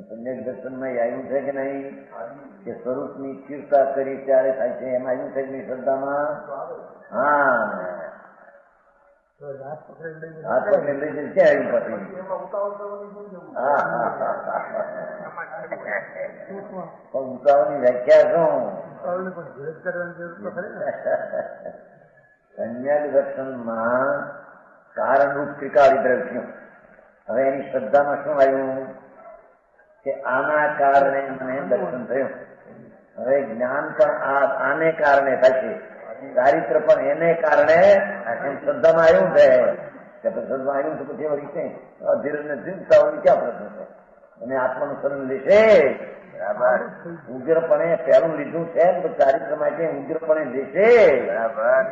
સમ્યક દર્શનમાં આવ્યું છે કે નહીં કે સ્વરૂપની સ્થિરતા કરી ત્યારે થાય છે? એમ આવ્યું છે કે શ્રદ્ધામાં? હા, હાથ પકડી લઈ ક્યાં આવ્યું પછી? ઉતાવળની વ્યાખ્યા શું? સમ્યક દર્શનમાં કારણરૂપ ત્રિકાળી દ્રવ્યો. હવે એની શ્રદ્ધામાં શું આવ્યું કે આના કારણે મને દર્શન થયું. હવે જ્ઞાન પણ આને કારણે થાય છે, ચારિત્ર પણ એને કારણે. એમ શ્રદ્ધામાં આવ્યું છે કે શ્રદ્ધામાં આવ્યું છે પછી વળી કઈ ધીરજ ને ચિંતા હોય ક્યાં પ્રશ્ન છે? અને આત્માનું શરણ લેશે બરાબર. ઉગ્રપણે પહેલું લીધું છે તો ચારિત્ર માટે ઉગ્રપણે લેશે બરાબર.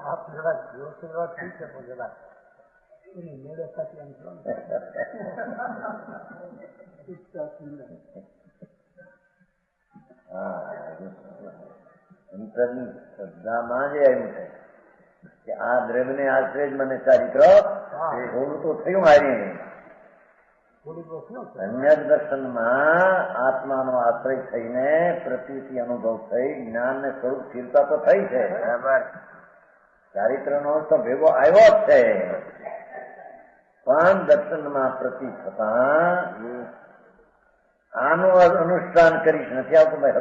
આપ જરા જીવસેવા થઈ શકો જરા એની મેળે સાથે અંતરની શ્રદ્ધામાં જે આવ્યું છે કે આ દ્રવ્યને આશ્રય જ મને ચારિત્ર થોડું તો થયું મારી. સમ્યક દર્શનમાં આત્માનો આશ્રય થઈને પ્રતીતિ અનુભવ થઈ, જ્ઞાન ને સ્વરૂપ સ્થિરતા તો થઈ છે બરાબર. ચારિત્ર નો તો ભેગો આવ્યો જ છે, પણ દર્શનમાં પ્રતીત થતા આનું અનુષ્ઠાન કરીશ નથી આવતું. ભાઈ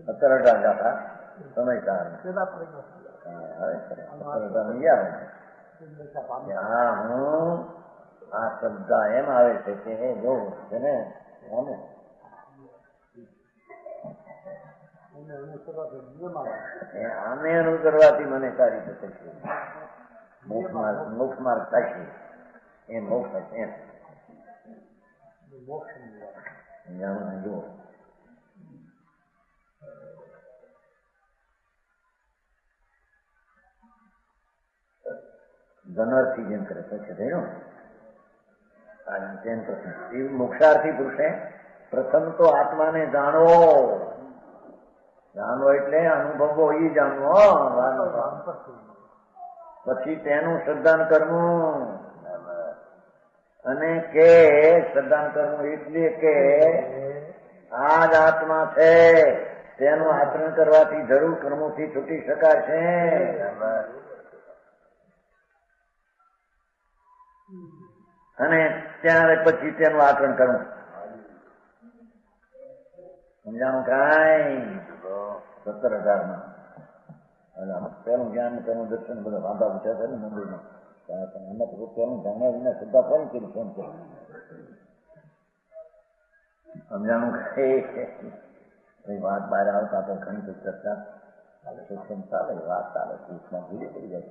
17-18 ગાથા સમયકાર 17-18 નહીં આવે. હા, હું આ શ્રદ્ધા એમ આવે છે કે જો છે ને આને અનુસરવાથી મને સારી રીતે થશે, મોક્ષ માર્ગ થશે. એ મોક્ષ એમ જુઓ. ધનર્થી જેમ કરે છે થયું મોક્ષાર્થી પુરુષે પ્રથમ તો આત્માને જાણવો. જાણવો એટલે અનુભવો એ જાણવો, પછી તેનું શ્રદ્ધાન કરવું. અને કે શ્રદ્ધાન કરવું એટલે કે આ જ આત્મા છે, તેનું આચરણ કરવાથી જરૂર કર્મોથી છૂટી શકાશે. અને ત્યારે પછી તેનું આચરણ કરવું. સમજાણું કાંઈ? 17-18 પેલું જ્ઞાન તેનું દર્શન બધા વાંધા પૂછ્યા છે ને મંદિરમાં. પેલું જાણ્યા વિના શ્રદ્ધા ફરી કરી કેમ છે? સમજાણું કઈ વાત બહાર આવતા તો ઘણી બધી ચર્ચા ચાલે, સત્સંગ ચાલે, વાત ચાલે, પુરુષમાં ધીરે પડી જાય.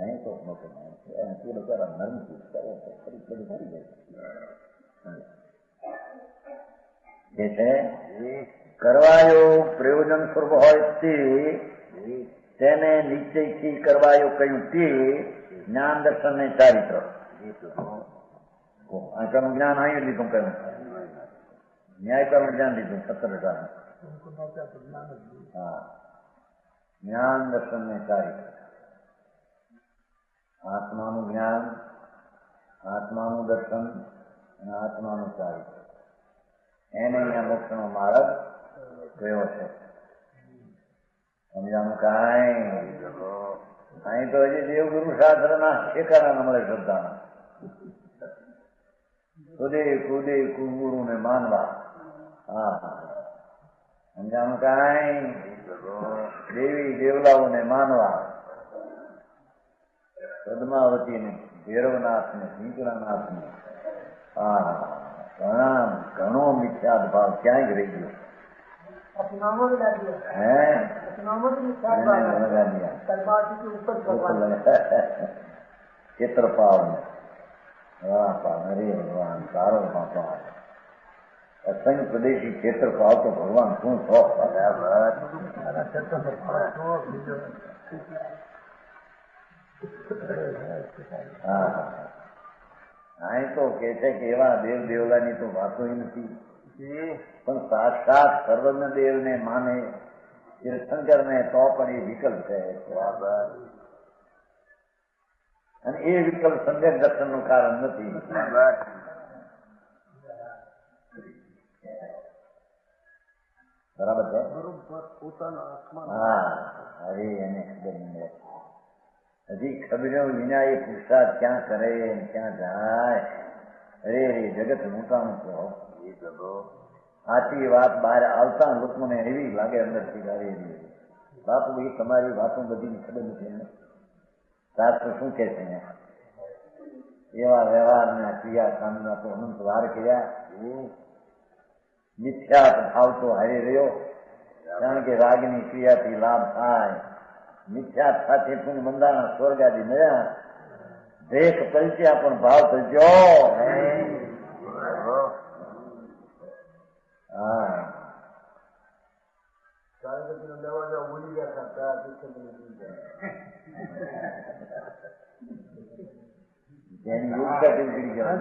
અહીં તો બચારા નર્મ ચીજ કરે છે, ફરી ફરી જાય જે છે. કરવાયો પ્રયોજન સ્વરૂપ હોય તેને નિશ્ચયથી કરવાયો કહ્યું તે જ્ઞાન દર્શન ને ચારિત્ર. કર્મ જ્ઞાન અહીં લીધું, કહ્યું ન્યાય કર્મ જ્ઞાન લીધું 17-18. હા, જ્ઞાન દર્શન ને ચારિત્ર. આત્માનું જ્ઞાન, આત્માનું દર્શન અને આત્માનું ચારિત્ર, એને અહીંયા મોક્ષનો માર્ગ કયો છે. સમજાણું કાંઈ? અહીં તો હજી દેવગુરુ શાસ્ત્રના ઠેકાણા મળે શ્રદ્ધાના. કુદે કુગુરુ ને માનવા. હા, સમજાણું કાંઈ? દેવી દેવલાઓને માનવા. પદ્માવતીને, ભૈરવનાથ ને, શીતળાનાથ ને. હા, ઘણો મિથ્યાદ ભાવ ક્યાંય જ રહી ગયો. ક્ષેત્રપાલ અરે ભગવાન સારો બાપા, અસંગ પ્રદેશી ક્ષેત્રપાલ તો ભગવાન શું શોખ. અહીં તો કે છે કે એવા દેવ દેવલાની તો વાતો નથી, પણ સાક્ષાત સર્વજ્ઞ દેવને માને તીર્થંકરને તો પણ એ વિકલ્પ છે. બરાબર. અને એ વિકલ્પ સમ્યક દર્શનનું કારણ નથી. બરાબર. બરાબર છે. હા, હવે એને ખબર નહીં. હજી ખબર વિના એ પુરુષાર્થ ક્યાં કરે ક્યાં જાય. અરે જગત મોટાનું કહો. સાચી વાત બહાર આવતા લોકોને એવી લાગે અંદરથી અરે બાપુ એ તમારી વાતો બધી ખબર નથી. શાસ્ત્ર શું કે છે એવા વ્યવહારના ક્રિયા કામના તો અનંત વાર કર્યા. મિથ્યા ભાવ તો હારી રહ્યો, કારણ કે રાગની ક્રિયાથી લાભ થાય. મિથ્યા સાથે પણ બંધાના સ્વર્ગાદી મળ્યા. દેખ પલચ્યા પણ ભાવ પલચ્યો. હા, જેની યોગ્યતા ઉગડી ગયા.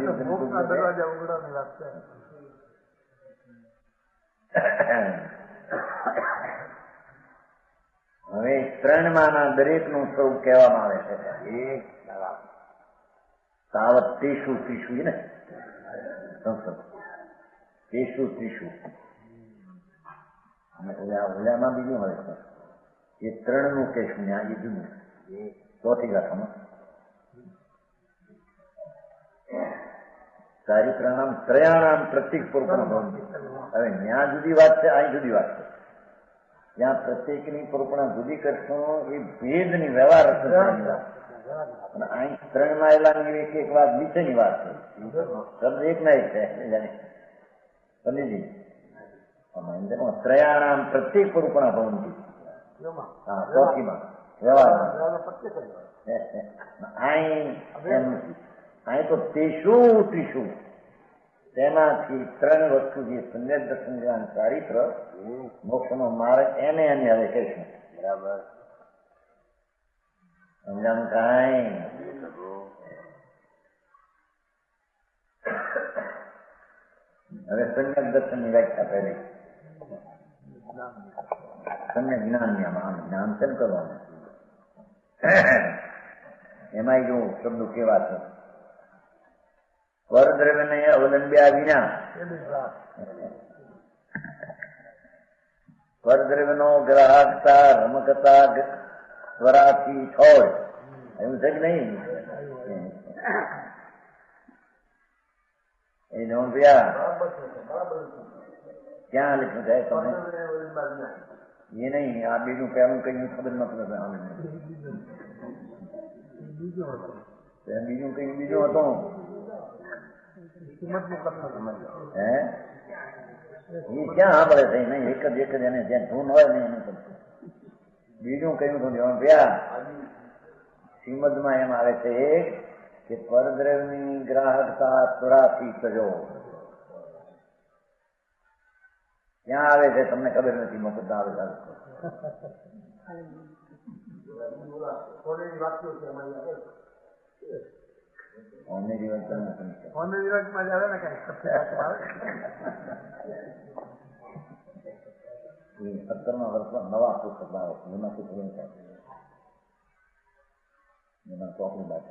હવે ત્રણમાંના દરેકનું સ્વરૂપ કહેવામાં આવે છે. એક તાવત ત્રીસુ ત્રીસુ ને ત્રીસુ ત્રીસુ ઓલામાં બીજું હોય છે. એ ત્રણનું કહેશું ને આ બીજું ચોથી ગાથામાં ચારિત્રાણામ ત્રયાણામ પ્રત્યેક પૂર્ણ. હવે ત્યાં જુદી વાત છે, અહીં જુદી વાત છે. ત્યાં પ્રત્યેકની પૂર્ણ જુદી કરશું એ ભેદની વ્યવહાર અને અહીં ત્રણમાં એલાની એક વાત નીચેની વાત છે. શબ્દ એક ના એક છે. પંડિતજી ત્રયાણામ પ્રત્યેક પૂર્ણ ભવનથી હા ચોથીમાં વ્યવહારમાં અહીં તો ત્રીસું ત્રીસું તેમાંથી ત્રણ વસ્તુ જે સમ્યક દર્શન જ્ઞાન ચારિત્ર મોક્ષનો માર્ગ એને હવે કહીશું. બરાબર સમજાનું કાંઈ? હવે સમ્યક દર્શનની વ્યાખ્યા પહેલી. સમ્યક જ્ઞાનની આમ જ્ઞાન કેમ કરવાનું એમાં જો શબ્દો કેવા છે. પરદ્રવ્યને અવલંબ્યા વિના પરદ્રવ્યનો ગ્રાહકતા રમકતા સ્વરાથી છોડ એવું છે કે નહીં? એ નોંધ્યા ક્યાં લખ્યું છે તમે? એ નહીં, આ બીજું પહેલું કઈ ખબર નથી. બીજું કઈ બીજું હતું. હે એ ક્યાં સાંભળે છે? નહીં, એક જ એને જ્યાં ધૂન હોય ને એનું બીજું કયું ધૂન ભયા શ્રીમદમાં એમ આવે છે કે પરદ્રવ્યની ગ્રાહકતા ચોરાસી સજો ક્યાં આવે છે તમને ખબર નથી. મફત આવે સત્તરમાં વર્ષમાં નવા પુસ્તક આવે છે. એમાં શું ખબર થાય એમાં ચોપડી બાદ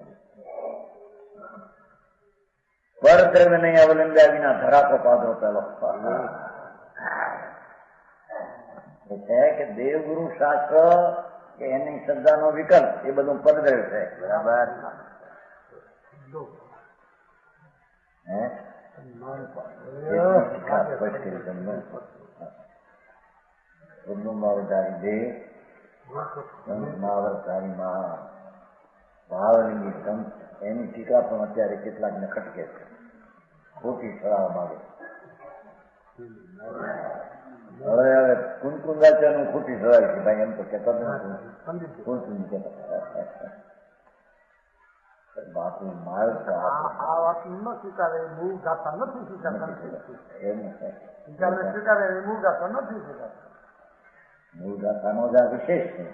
પરદ્રવ્ય નહીં અવલંબ્યા વિના ધરાકો પાદરો પેલો છે કે દેવગુરુ શાસ્ત્ર કે એની શ્રદ્ધાનો વિકલ્પ એ બધું પરદ્રવ્ય છે. બરાબર. ભાવલિંગી સંત એની ટીકા પણ અત્યારે કેટલાકને ખટકે છે, ખોટી ઠરાવવા માંગે. હવે કુંકુંદાચાર્યનું ખોટી ઠરાય છે ભાઈ, એમ તો કહેતા ખોટું કહેતા. બાપુ મારે આ વાત ન સ્વીકારે મૂળ ગાથા નથી સ્વીકારતા. મૂળ ગાથા નથી સ્વીકારતા. મૂળ ગાથાનો જ આ વિશેષ છે,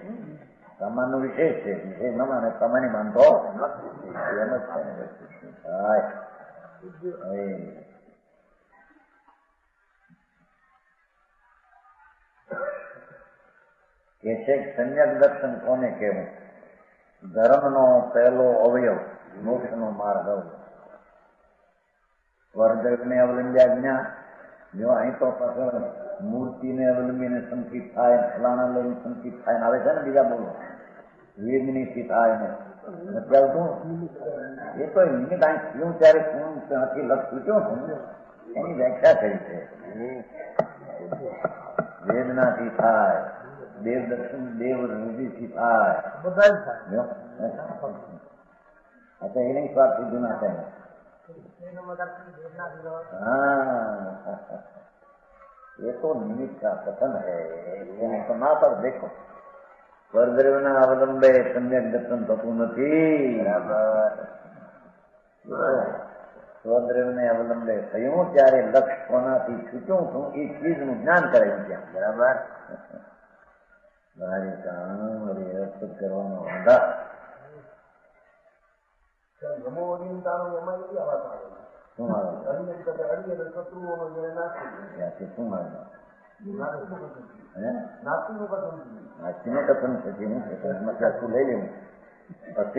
સામાનનો વિશેષ છે. વિશેષ ન માને સામાન્ય માનતો એમ જ થાય. કે છે સમ્યક દર્શન કોને કહેવું? ધર્મનો પહેલો અવયવ, મોક્ષનો માર્ગ અવયવ. સ્વર્ગને અવલંબ્યા વિના જો અહીં તો પાછળ મૂર્તિને અવલંબીને સંકિત થાય, ફલાણા લઈને સંકિત થાય આવે છે ને બીજા બોલો વેદનીથી થાય ને અત્યારે શું એ તો નિમિત્ત અહીં થયું ત્યારે શું ત્યાંથી લખતું ક્યું એની વ્યાખ્યા કરી છે. વેદનાથી થાય, દેવ દર્શન દેવ રૂઢિથી થાય, બધા થાય. એ નહીં સ્વાર્થ સીધું ના થાય. ये तो निमित्त का कथन है. समा पर देखो સ્વર્ગના અવલંબે સમ્યક દર્શન થતું નથી. સ્વદ્રવને અવલંબે થયું ત્યારે લક્ષ કોનાથી છૂટ્યું છું એ ચીજનું જ્ઞાન કરાયું ત્યાં. બરાબર. મારી કામ અર્થ કરવાનો અંદાજ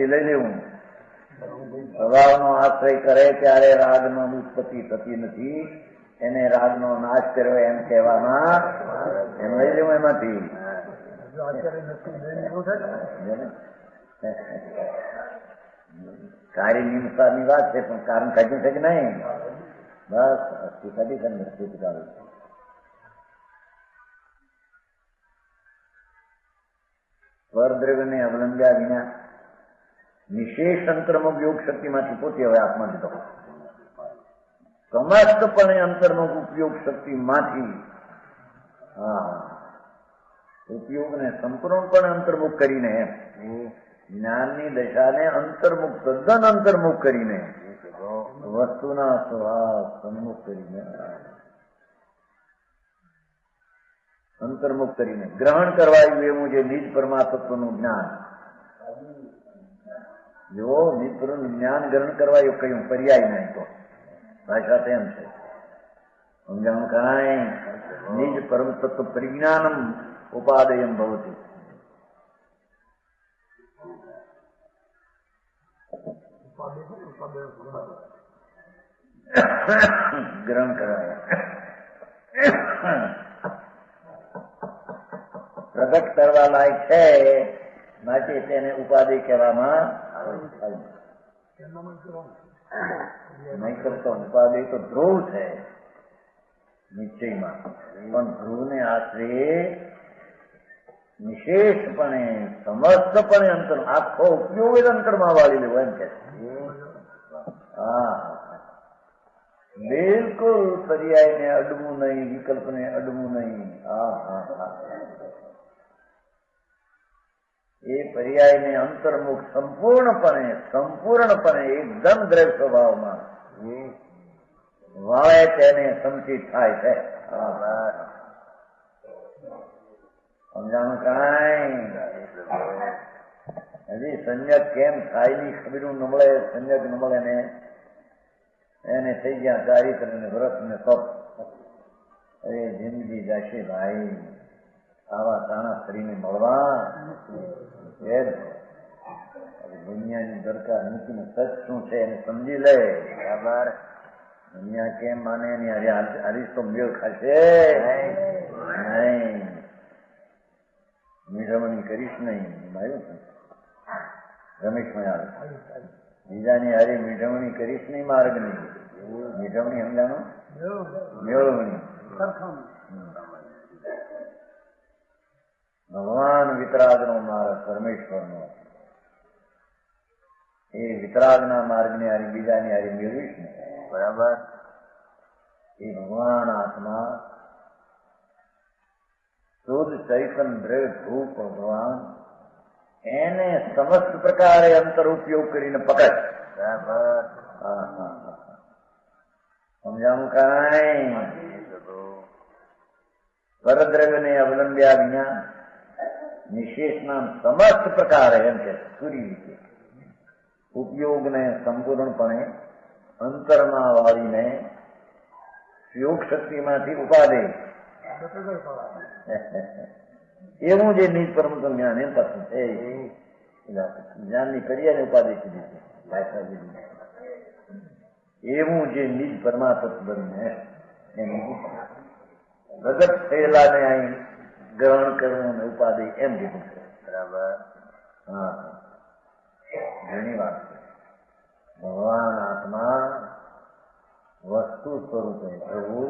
લઈ લેવું. સ્વભાવનો આશ્રય કરે ત્યારે રાગનો ઉત્પત્તિ થતી નથી. એને રાગનો નાશ કર્યો એમ કહેવામાં એમ લઈ લેવું. એમાંથી કાર્ય નિમિત્તાની વાત છે પણ કારણ કાઢ્યું છે કે નહીં? બસ અસ્થિ કાઢી છે નિશ્ચિત કાઢ્યું. સ્વરદ્રવ્યને અવલંબ્યા વિના નિશેષ અંતર્મુખ યોગ શક્તિમાંથી પોતે હવે આત્મા લીધો. સમસ્તપણે અંતર્મુખ ઉપયોગ શક્તિમાંથી ઉપયોગને સંપૂર્ણપણે અંતર્મુખ કરીને જ્ઞાનની દશાને અંતર્મુખ તદ્દન અંતર્મુખ કરીને વસ્તુના સ્વભાવ સન્મુખ કરીને અંતર્મુખ કરીને ગ્રહણ કરવાયું એવું જે નિજ પરમાત્મનું જ્ઞાન. જો નિજ જ્ઞાન ગ્રહણ કરવાયું કયું પર્યાય નહીં તો ભાષા તેમ છે. સમજાણું કાંઈ નિજ પરમ તત્વ પરિજ્ઞાનમ ઉપાદેયમ ભવતી. ગ્રહણ કરાય પ્રગટ કરવા લાયક છે માટે તેને ઉપાધિ કહેવામાં નહીં કરતો. ઉપાધિ તો ધ્રુવ છે નિશ્ચયમાં, પણ ધ્રુવને આશરે નિશેષપણે સમસ્તપણે અંતર આખો ઉપયોગ અંતરમાં વાળી લેવો એમ કે બિલકુલ પર્યાયને અડવું નહીં, વિકલ્પને અડવું નહીં. એ પર્યાયને અંતર્મુખ સંપૂર્ણપણે એકદમ દ્રવ્ય સ્વભાવમાં વાળે તેને સંચિત થાય છે. સમજાણું કાંઈ? હજી સંજક કેમ થાય ની ખબીરું ન મળે. સંજક ન મળે ને એને થઈ ગયા ચારિત્ર ને વ્રત ને તપ. અરે જિંદગી જશે ભાઈ. આવા તાણા ફરીને મળવા દુનિયાની દરકાર મૂકીને સચ શું છે એને સમજી લે. બરાબર. દુનિયા કેમ માને એની હરીશ તો મેળ ખાશે નહીં. મીઠવણી કરીશ નહીં. આવ્યું છે રમેશમાં આવે બીજાની હારી મીઠવણી કરીશ નહીં. માર્ગ નહીં. મીઠવણી સમજાણું મેળવણી. ભગવાન વિતરાગનો માર્ગ પરમેશ્વરનો. એ વિતરાગના માર્ગને હારી બીજાની હારી મેળવીશ ને. બરાબર. એ ભગવાન આત્મા શુદ્ધ ચૈતન દ્રવ્ય ભૂપ ભગવાન એને સમસ્ત પ્રકારે અંતર ઉપયોગ કરીને પકડ. બરાબર. સમજાવું કાંઈ? પરદ્રવ્યને અવલંબ્યા વિના નિશેષના સમસ્ત પ્રકારે એમ કે સૂરી રીતે ઉપયોગને સંપૂર્ણપણે અંતરમાં વાળીને યોગ શક્તિમાંથી ઉપાધિ એવું જે નિજ પરમ જ્ઞાન એમ પાછું છે જ્ઞાનની કરિયાને ઉપાધિ કીધી છે ભાષા એવું જે નિજ પરમાત્મા બનીને પ્રગટ થયેલાને અહીં ગ્રહણ કરવું અને ઉપાધિ એમ કીધું છે. બરાબર. હા, ઘણી વાત છે. ભગવાન આત્મા વસ્તુ સ્વરૂપે પ્રભુ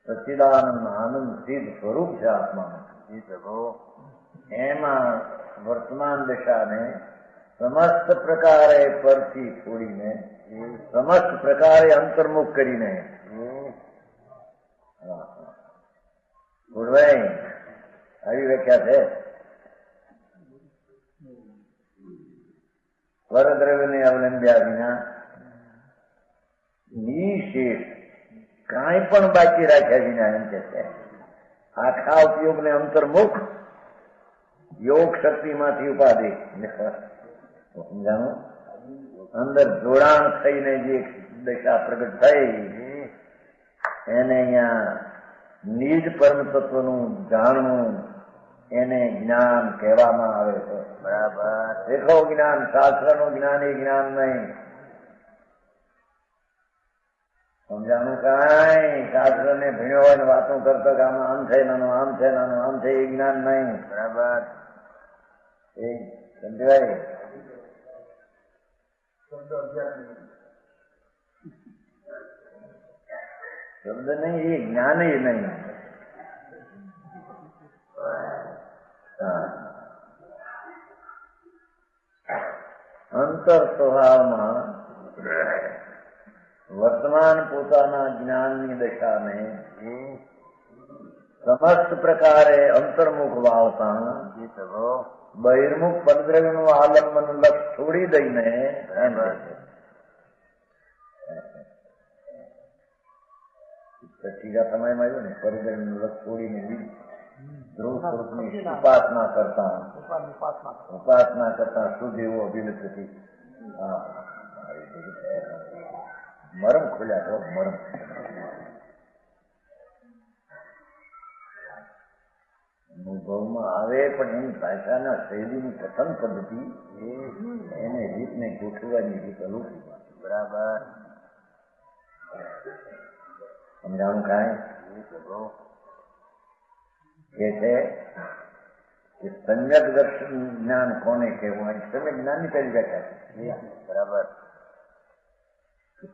સચ્ચિદાનંદ આનંદ સિદ્ધ સ્વરૂપ છે આત્માનું. પ્રભુ એમાં વર્તમાન દશાને સમસ્ત પ્રકારે પરથી છોડીને સમસ્ત પ્રકારે અંતર્મુખ કરીને ગુરવાઈ આવી વ્યાખ્યા છે. પરદ્રવ્યને અવલંબ્યા વિના નિશેષ કાંઈ પણ બાકી રાખ્યા વિના એમ કે છે આખા ઉપયોગને અંતર્મુખ યોગ શક્તિમાંથી ઉપાધિ સમજાણું અંદર જોડાણ થઈને જે દશા પ્રગટ થઈ એને અહીંયા નિજ પરમ તત્વનું જાણવું એને જ્ઞાન કહેવામાં આવે છે. બરાબર. દેખો જ્ઞાન શાસ્ત્રનું જ્ઞાન એ જ્ઞાન નહીં. સમજાણું કાંઈ શાસ્ત્ર ને ભણ્યો હોય ને વાતો કરતો કે આમાં આમ છે નાનું આમ છે નાનું આમ છે એ જ્ઞાન નહીં. બરાબર. એ સમજાય શબ્દ નહીં એ જ્ઞાન નહીં. અંતર સ્વભાવમાં વર્તમાન પોતાના જ્ઞાનની દશાને સમસ્ત પ્રકારે અંતર્મુખ વાવતા બહિર્મુખ પરદ્રવ્યનું આલંબન લક્ષ છોડી દઈને ત્રીજા સમયમાં આવ્યું ને પરદ્રવ્યનું લક્ષ છોડીને ધ્રુવ સ્વરૂપની ઉપાસના કરતા શુદ્ધ એવું અભિવ્યક્તિ. મરમ ખોલ્યા છો મરમ. અનુભવમાં આવે પણ એની ભાષાના શૈલીની કથન પદ્ધતિ એને રીતને ગોઠવવાની રીત અલૌકિક. બરાબર. સમજાણું કાંઈ કે છે કે સમ્યક દર્શન જ્ઞાન કોને કહેવું? સમ્યક જ્ઞાનની પહેલી વ્યાખ્યા છે. બરાબર.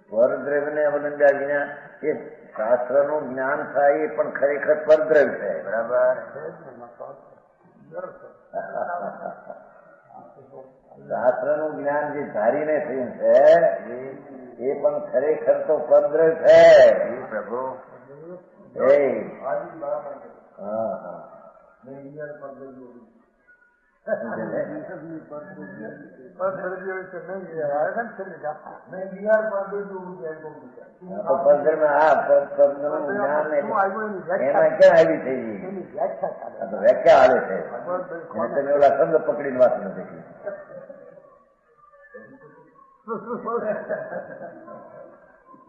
પરદ્રવ્યને અવલંબ્યા વિના એ શાસ્ત્રનું જ્ઞાન થાય એ પણ ખરેખર પરદ્રવ્ય છે. બરાબર. શાસ્ત્રનું જ્ઞાન જે ધારીને થયું છે એ પણ ખરેખર તો પરદ્રવ્ય છે. પ્રભુ વ્યાખ્યા હાલે છે. તમે ઓલા શબ્દ પકડીને વાત નથી.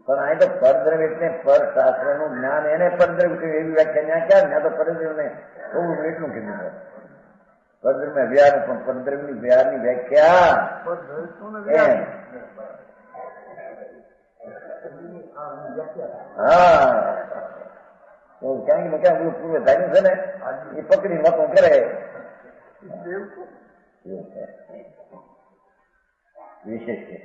પણ અહીં તો પરદ્રવ્ય એટલે પર શાસ્ત્ર નું જ્ઞાન એને પરદ્રવ્ય એવી વ્યાખ્યા ત્યાં ક્યાં? ત્યાં તો પરદ્રવ્ય ને થોડું એટલું કીધું છે. પરદ્રવ્ય વ્યાર પણ પરદ્રવ્યની વ્યારની વ્યાખ્યા હા ક્યાંક ને ક્યાંક પૂર્વ ધાર્યું છે ને એ પકડી વાતો કરે. વિશેષ છે.